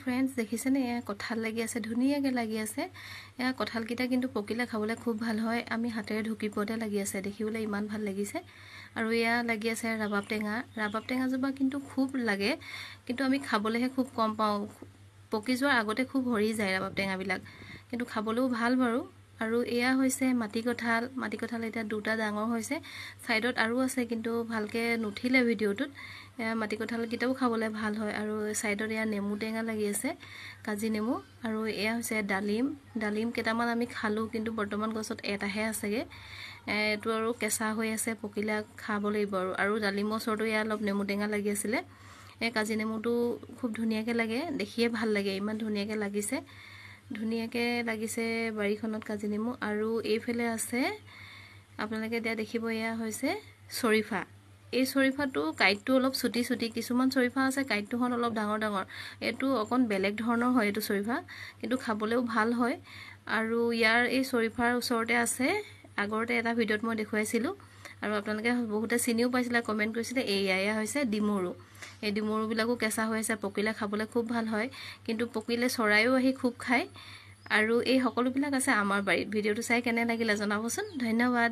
friends দেখিছেনে এয়া কঁঠাল লাগি আছে ধুনীয়াকৈ লাগি আছে এয়া কঁঠালকিটা কিন্তু পকিলে খাবলৈ খুব ভাল হয় আমি হাতেৰে ঢুকি পতে লাগি আছে দেখিবলৈ ইমান ভাল লাগিছে আৰু এয়া লাগি আছে ৰাবাব টেঙা জবা কিন্তু খুব লাগে কিন্তু আমি খাবলৈহে খুব কম পাওঁ পকি যোৱাৰ আগতে খুব হৰি যায় ৰাবাব টেঙাবিলাক কিন্তু খাবলৈও ভাল বাৰু আৰু এয়া হৈছে মাটি কঁঠাল এটা দুটা ডাঙৰ হৈছে সাইডত আৰু আছে কিন্তু ভালকে নুঠিলে ভিডিওটোত মাটি কঁঠাল কিটাও খাবলৈ ভাল হয় আৰু সাইডত এয়া নেমু টেঙা লাগি আছে কাজি নেমু আৰু এয়া হৈছে ডালিম কেটামান আমি খালো কিন্তু বৰ্তমান গছত এটাহে আছেগে এটো আৰু কেঁচা হৈ আছে পকিলা খাব লাগিব আৰু ডালিমৰ ওচৰতো এয়া অলপ নেমু টেঙা লাগি আছিলে কাজি নেমুটো খুব ধুনীয়াকৈ লাগে দেখিয়ে ভাল লাগে ইমান ধুনীয়াকৈ লাগিছে বাৰীখনত কাজি নেমু আৰু এইফালে আছে আপোনালোকে দিয়া দেখিব এয়া হৈছে চৰিফা এই চৰিফাটো কাইটটো অলপ ছুটি কিছুমান চৰিফা আছে কাইটটোখন অলপ ডাঙৰ এটো অকন বেলেগ ধৰণৰ হয় এটো চৰিফা কিন্তু খাবলৈও ভাল হয় আৰু ইয়াৰ এই চৰিফাৰ ওচৰতে আছে আগৰতে এটা ভিডিওত মই দেখুৱাইছিলো আৰু আপোনালোকে বহুতে চিনিও পাইছিলে কমেন্ট কৰিছিলে এয়া হৈছে ডিমৰু এই ডিমৰু বিলাকো কেঁচা হৈ আছে পকিলে খাবলৈ খুব ভাল হয় কিন্তু পকিলে চৰাইও আহি খুব খায় আৰু এই সকলো বিলাক আছে আমাৰ বাৰীত ভিডিওটো চাই কেনে লাগিলে জনাবচোন ধন্যবাদ